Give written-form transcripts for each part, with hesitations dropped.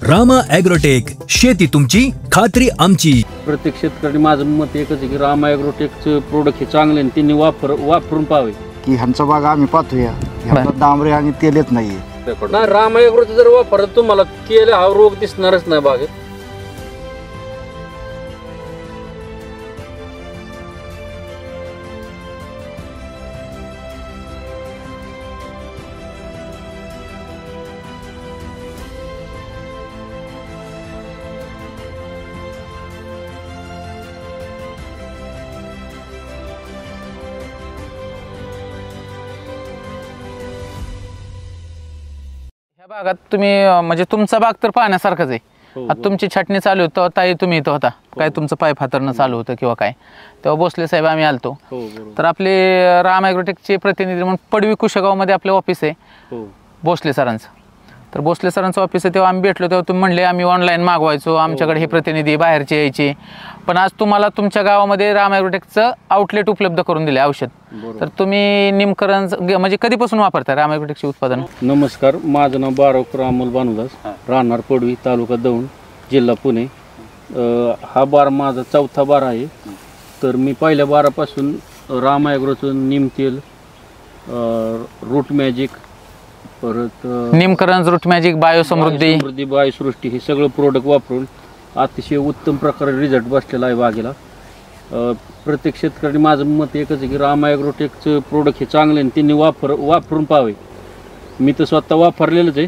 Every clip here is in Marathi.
रामा ॲग्रोटेक, शेती तुमची खात्री आमची। प्रत्येक शेतकरी माझं मत एकच आहे की रामा ॲग्रोटेकचं प्रोडक्ट हे चांगले आणि त्यांनी वापरून पाहावे की ह्यांचा बाग आम्ही पाहतोय डांबरे आणि तेलच नाहीये ना। रामा ॲग्रोचं जर वापरलं तुम्हाला तेल हा रोग दिसणारच नाही बागेत। ह्या बागात तुम्ही म्हणजे तुमचा बाग तर पाहण्यासारखाच आहे। आता तुमची छाटणी चालू होती तेव्हा ताई तुम्ही इथं होता काय, तुमचं पाईप हातरणं चालू होतं किंवा काय, तेव्हा भोसले साहेब आम्ही आलतो। तर आपले राम ॲग्रोटेकचे प्रतिनिधी म्हणून पडवी कुशेगावमध्ये आपलं ऑफिस आहे भोसले सरांचं। तर भोसले सरांचं ऑफिस आहे, तेव्हा आम्ही भेटलो तेव्हा तुम्ही म्हणले आम्ही ऑनलाईन मागवायचो, आमच्याकडे हे प्रतिनिधी बाहेरचे यायचे, पण आज तुम्हाला तुमच्या गावामध्ये राम ॲग्रोटेकचं आउटलेट उपलब्ध करून दिले औषध। तर तुम्ही निमकरण म्हणजे कधीपासून वापरताय राम ॲग्रोटेकचे उत्पादन? नमस्कार, माझं नाव बारावकर अमोल भानुदास, राहणार पडवी, तालुका दौंड, जिल्हा पुणे। हा बार माझा चौथा बार आहे। तर मी पहिल्या बारापासून राम ॲग्रोचं नीम तेल, रूट मॅजिक, परत निमकरण, रूट मॅजिक, बायोसमृद्धी, बायोसृष्टी हे सगळं प्रोडक्ट वापरून अतिशय उत्तम प्रकारे रिझल्ट बसलेला आहे बागेला। प्रत्येक शेतकरी माझं मत एकच आहे की रामा ॲग्रोटेकचं प्रोडक्ट हे चांगले आणि त्यांनी वापरून पाहावे। मी तर स्वतः वापरलेलंच आहे।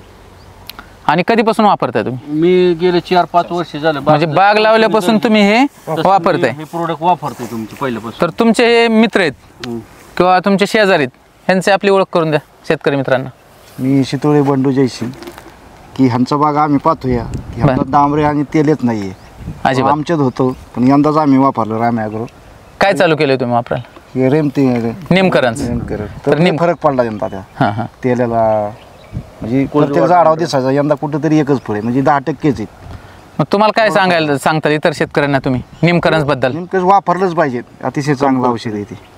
आणि कधीपासून वापरताय तुम्ही? मी गेले 4-5 वर्ष झाले म्हणजे बाग लावल्यापासून तुम्ही हे वापरताय? हे प्रोडक्ट वापरतोय तुमचे पहिल्यापासून। तर तुमचे हे मित्र आहेत किंवा तुमचे शेजारी आहेत, ह्यांची आपली ओळख करून द्या शेतकरी मित्रांना। मी शितोळे बंडू जयसिंग की ह्यांचा बाग आम्ही पाहतोय डांबरे आणि तेलच नाहीये आमच्यात होतं, पण यंदाच आम्ही वापरलं राम ॲग्रो। काय चालू केलं तुम्ही वापरायला? हे निमकरण तर फरक पडला यंदा त्या तेलाला, म्हणजे प्रत्येक झाडावर दिसायचा, यंदा कुठेतरी एकच फळ आहे, म्हणजे 10%च आहे। मग तुम्हाला काय सांगता इतर शेतकऱ्यांना तुम्ही निमकरण बद्दल? नेमकं वापरलंच पाहिजे, अतिशय चांगलं औषध आहे ते।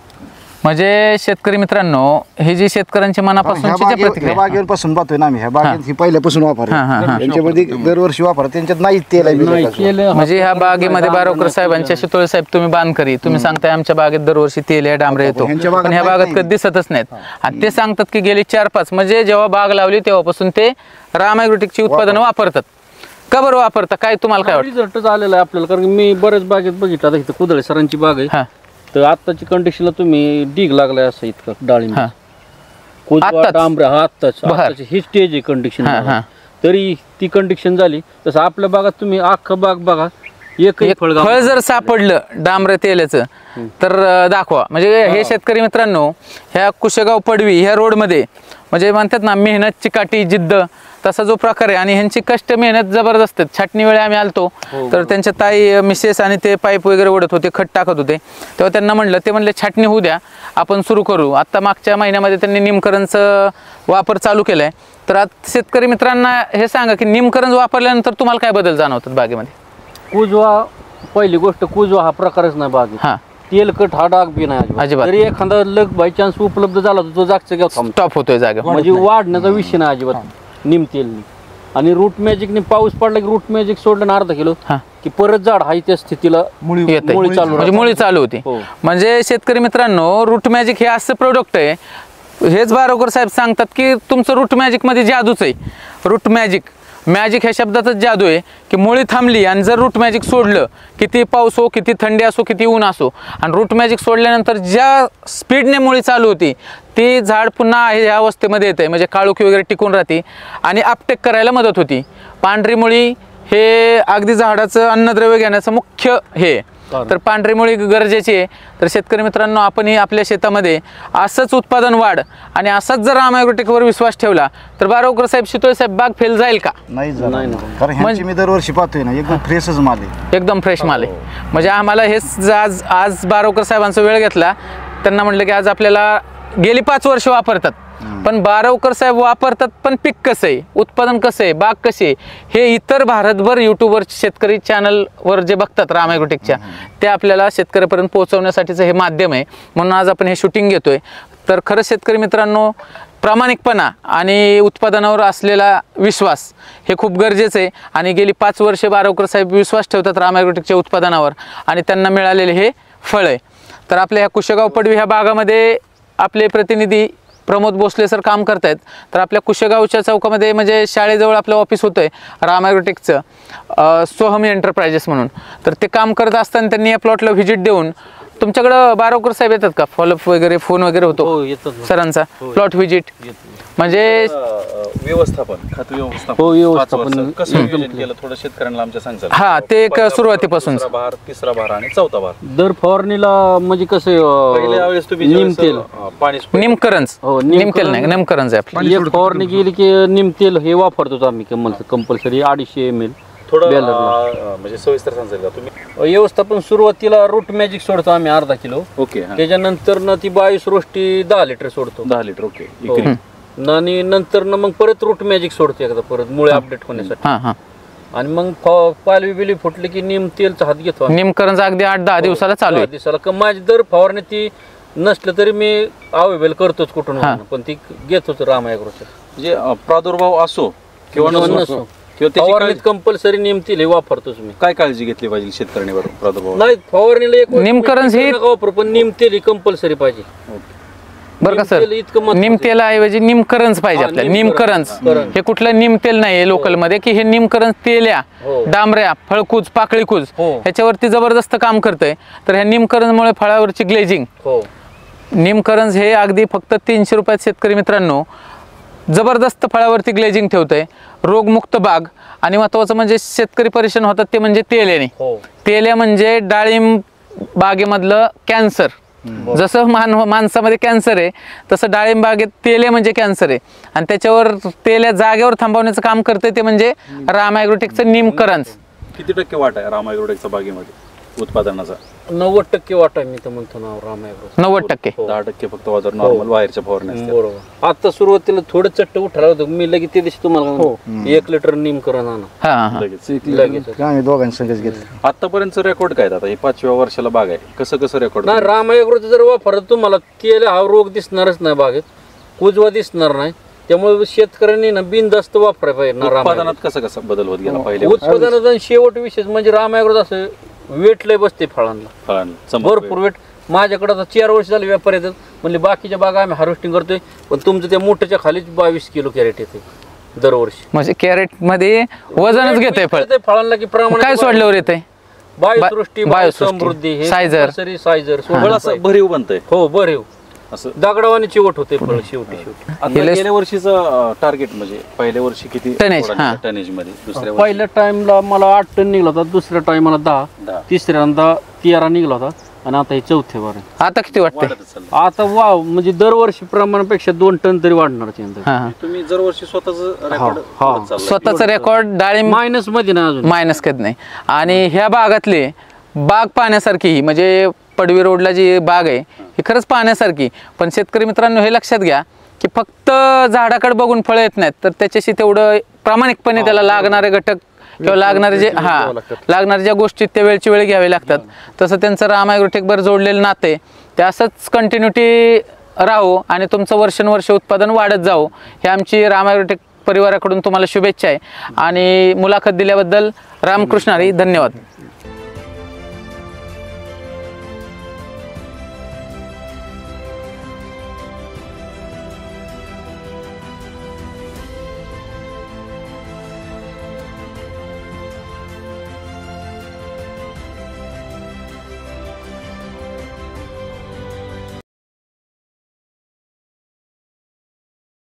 म्हणजे शेतकरी मित्रांनो, हे जे शेतकऱ्यांच्या मनापासून बागेपासून पाहतोय ना आम्ही, ह्या बागेत ही पहिल्यापासून वापर त्यांच्यामध्ये दरवर्षी वापर, त्यांच्यात नाही तेल आहे। म्हणजे ह्या बागेमध्ये बारावकर साहेबांच्या, शितोळे साहेब तुम्ही बांधकरी, तुम्ही सांगताय आमच्या बागेत दरवर्षी तेल आहे, डांबरे येतो, पण ह्या बागेत कधी दिसतच नाहीत। आणि ते सांगतात की गेली 4-5 म्हणजे जेव्हा बाग लावली तेव्हापासून ते राम ॲग्रोटेकची उत्पादनं वापरतात। का बरं वापरतात? काय तुम्हाला काय वाटतं? रिझल्ट आलेला आहे आपल्याला, कारण मी बऱ्याच बागेत बघितलं, इथं कुदळे सरांची बाग आहे, तर आत्ताची कंडिशनला तुम्ही डीग लागलाय असं इतकं डाळिंब डांबऱ्या हा आत्ताच ही स्टेज आहे कंडिशन, तरी ती कंडिशन झाली। तसं आपल्या बागात तुम्ही अख्खं बाग बघा, एक फळ जर सापडलं डांबरे तेलाचं तर दाखवा। म्हणजे हे शेतकरी मित्रांनो, ह्या कुशेगाव पडवी ह्या रोडमध्ये म्हणजे म्हणतात ना मेहनत, चिकाटी, जिद्द, तसा जो प्रकार आहे। आणि ह्यांची कष्ट मेहनत जबरदस्त। छाटणी वेळी आम्ही आलतो तर त्यांच्या ताई मिसेस आणि ते पाईप वगैरे ओढत होते, खत टाकत होते, तेव्हा त्यांना म्हणलं, ते म्हणले छाटणी होऊ द्या, आपण सुरू करू। आता मागच्या महिन्यामध्ये त्यांनी निमकरणचं वापर चालू केलाय। तर आता शेतकरी मित्रांना हे सांगा की निमकरण वापरल्यानंतर तुम्हाला काय बदल जाणवतात बागेमध्ये? कुजवा, पहिली गोष्ट कुजवा हा प्रकारच नाही बागेत, तेलकट हा डाग बी नाही अजिबात। तरी एखादा लग बाय चान्स उपलब्ध झाला तर तो जागच्या स्टॉप होतोय जागा, म्हणजे वाढण्याचा विषय नाही अजिबात निम तेलनी। आणि रूट मॅजिकने पाऊस पडला की रूट मॅजिक सोडलं ना अर्धा किलो की परत झाड हाय त्या स्थितीला मुळी चालू होती। म्हणजे शेतकरी मित्रांनो, रूट मॅजिक हे असं प्रोडक्ट आहे, हेच बारावकर साहेब सांगतात की तुमचं रूट मॅजिक मध्ये जादूच आहे। रूट मॅजिक ह्या शब्दातच जादू आहे की मुळी थांबली आणि जर रूट मॅजिक सोडलं, किती पाऊस हो, किती थंडी असो, किती ऊन असो, आणि रूट मॅजिक सोडल्यानंतर ज्या स्पीडने मुळी चालू होती ती झाड पुन्हा ह्या अवस्थेमध्ये येते, म्हणजे काळोखी वगैरे टिकून राहते आणि अपटेक करायला मदत होती। पांढरी मुळी हे अगदी झाडाचं अन्नद्रव्य घेण्याचं मुख्य हे, तर पांढरी मुळी गरजेची आहे। तर शेतकरी मित्रांनो, आपणही आपल्या शेतामध्ये असंच उत्पादन वाढ आणि असाच जर राम ॲग्रोटेकवर विश्वास ठेवला तर बारावकर साहेब, शितोळे साहेब, बाग फेल जाईल का? नाही, कारण मी दरवर्षी पाहतोय ना, एकदम फ्रेशच माल आहे, एकदम फ्रेश माल आहे। म्हणजे आम्हाला हेच आज बारावकर साहेबांचा वेळ घेतला, त्यांना म्हटलं की आज आपल्याला गेली 5 वर्ष वापरतात, पण बारावकर साहेब वापरतात, पण पीक कसं आहे, उत्पादन कसं आहे, बाग कशी आहे, हे इतर भारतभर यूट्यूबवर शेतकरी चॅनलवर जे बघतात राम ॲग्रोटेकच्या, ते आपल्याला शेतकऱ्यापर्यंत पोहोचवण्यासाठीचं हे माध्यम आहे। म्हणून आज आपण हे शूटिंग घेतोय। तर खरंच शेतकरी मित्रांनो, प्रामाणिकपणा आणि उत्पादनावर असलेला विश्वास हे खूप गरजेचं आहे. आणि गेली 5 वर्षे बारावकर साहेब विश्वास ठेवतात राम ॲग्रोटेकच्या उत्पादनावर आणि त्यांना मिळालेले हे फळ आहे. तर आपल्या ह्या कुशेगाव पडवी ह्या भागामध्ये आपले प्रतिनिधी प्रमोद भोसले सर काम करत आहेत. तर आपल्या कुशेगावच्या चौकामध्ये म्हणजे शाळेजवळ आपलं ऑफिस होतं आहे राम ॲग्रोटेकचं, सोहम एंटरप्राइजेस म्हणून. तर ते काम करत असताना त्यांनी या प्लॉटला व्हिजिट देऊन, तुमच्याकडं बारावकर साहेब येतात का, फॉलोअप वगैरे फोन वगैरे होतो सरांचा, प्लॉट व्हिजिट म्हणजे व्यवस्थापन, खत व्यवस्थापन, हो व्यवस्थापन कसं नियोजन केलं थोडं शेतकऱ्यांना आमच्या सांगतात. हा ते एक सुरुवातीपासून बहार, तिसरा बहार आणि चौथा बहार. दर फवारणीला म्हणजे कसं पहिल्या वेळेस तुम्ही निमतेल पाणी निमकरंज, हो, निमतेल नाही निमकरंज आहे आपलं. एक फवारणी केली की निमतेल हे वापरतो आम्ही कंपल्सरी 250 ml. थोडं म्हणजे सविस्तर सांगाल का तुम्ही? व्यवस्थापन सुरुवातीला रूट मॅजिक सोडतो आम्ही 1/2 किलो. ओके. त्याच्यानंतर न ती 22 रोष्टी 10 लिटर सोडतो. 10 लिटर. ओके. हो. आणि नंतर मग परत रूट मॅजिक सोडतो एकदा परत मुळे अपडेट होण्यासाठी. आणि मग पालवी बिलवी फुटली की निम तेलचा हात घेतो. निमकरंज अगदी 8-10 दिवसाला चालू आहे. दिवसाला माझी दर फवारणी ती नसलं तरी मी अवेलेबल करतोच कुठून, पण ती घेतोच राम ॲग्रोचं. म्हणजे प्रादुर्भाव असो किंवा नसो फवारणीत कंपल्सरी निमतेल हे वापरतोच मी. काय काळजी घेतली पाहिजे शेतकऱ्यांनी बरोबर प्रादुर्भाव? नाही फवारणीला एक निमकरंज हे वापर, पण निमतेल ही कंपल्सरी पाहिजे बरं का सर. निमतेलाऐवजी निमकरंज पाहिजे आपल्याला. निमकरंज हे कुठलं निमतेल नाही लोकल मध्ये, की हे निमकरंज तेल्या, डांबऱ्या, फळकूज, पाकळीकूज ह्याच्यावरती जबरदस्त काम करतंय. तर ह्या निमकरंजमुळे फळावरची ग्लेजिंग, निमकरंज हे अगदी फक्त 300 रुपयात शेतकरी मित्रांनो जबरदस्त फळावरती ग्लेजिंग ठेवतंय. रोगमुक्त बाग आणि महत्वाचं म्हणजे शेतकरी परेशान होतात ते म्हणजे तेल्याने. तेल्या म्हणजे डाळिंब बागेमधलं कॅन्सर. जसं माणसामध्ये कॅन्सर आहे तसं डाळिंब बागेत तेले म्हणजे कॅन्सर आहे. आणि त्याच्यावर तेल्या जागेवर थांबवण्याचं काम करते ते म्हणजे राम ॲग्रोटेकचं निमकरंज. किती टक्के वाटा आहे राम ॲग्रोटेकच्या बागेमध्ये उत्पादनाचा? 90% वाटा मी तर म्हणतो ना राम ॲग्रो. 90%. 10% फक्त वाजर नॉर्मल बाहेरच्या फवारण्या असतात. बरोबर. आता सुरुवातीला थोडं चट्ट उठायला होतं मी, लगेच ते दिवशी तुम्हाला 1 लिटर निमकरण आणा लगेच. आम्ही दोघांनी संगच घेतलं. आतापर्यंत रेकॉर्ड काय आता? हे 5व्या वर्षाला बाग आहे, कसं कसं रेकॉर्ड? नाही राम ॲग्रोचं जर वापरत तुम्हाला तेल हा रोग दिसणारच नाही बागेत, कुजवा दिसणार नाही. त्यामुळे शेतकऱ्यांनी ना बिनधास्त वापरायला पाहिजे ना. उत्पादनात कसं कसं बदल होत गेला पहिले? उत्पादनात आणि शेवट विशेष म्हणजे राम ॲग्रोचं असं वेट लय बसते फळांना, भरपूर वेट. माझ्याकडे आता 4 वर्ष झाले व्यापार येतात म्हणजे बाकीच्या बागा आम्ही हार्वेस्टिंग करतोय, पण तुमचं त्या मोठ्याच्या खालीच 22 किलो कॅरेट येते दरवर्षी. म्हणजे कॅरेट मध्ये वजनच घेतंय फळ फळांना की प्रमाण काय सोडल्यावर येते? बायोसृष्टी, समृद्धी, हे सायझर, सायझर फळ असं भरीव बनतंय. हो भरीव असं दगडावाने चिवट होते फळ शेवटी. आता गेल्या वर्षीचं टार्गेट म्हणजे पहिल्या वर्षी किती टनेज मध्ये? दुसऱ्या पहिल्या टाइमला मला 8 टन निघला होता, दुसऱ्या टाइमला 10, तिसऱ्यांदा 13 निघला होता आणि आता हे चौथ्या बार. आता किती वाटतंय? आता वाव म्हणजे दरवर्षी प्रमाणापेक्षा 2 टन तरी वाढणार. तुम्ही दरवर्षी स्वतःच रेकॉर्ड डाळिंब मायनस मध्ये नाही, अजून मायनस कधी नाही. आणि ह्या बागातले बाग पाहण्यासारखी ही म्हणजे पडवी रोडला जी बाग आहे ही खरंच पाहण्यासारखी. पण शेतकरी मित्रांनो हे लक्षात घ्या की फक्त झाडाकडे बघून फळं येत नाहीत, तर त्याच्याशी तेवढं प्रामाणिकपणे त्याला लागणारे घटक किंवा लागणारे जे लागणाऱ्या ज्या गोष्टी त्या वेळची वेळ घ्यावे लागतात. तसं त्यांचं राम ॲग्रोटेकवर जोडलेलं नाते ते असंच कंटिन्युटी राहो आणि तुमचं वर्षानुवर्ष उत्पादन वाढत जावो हे आमची राम ॲग्रोटेक परिवाराकडून तुम्हाला शुभेच्छा आहे. आणि मुलाखत दिल्याबद्दल रामकृष्ण हरी, धन्यवाद.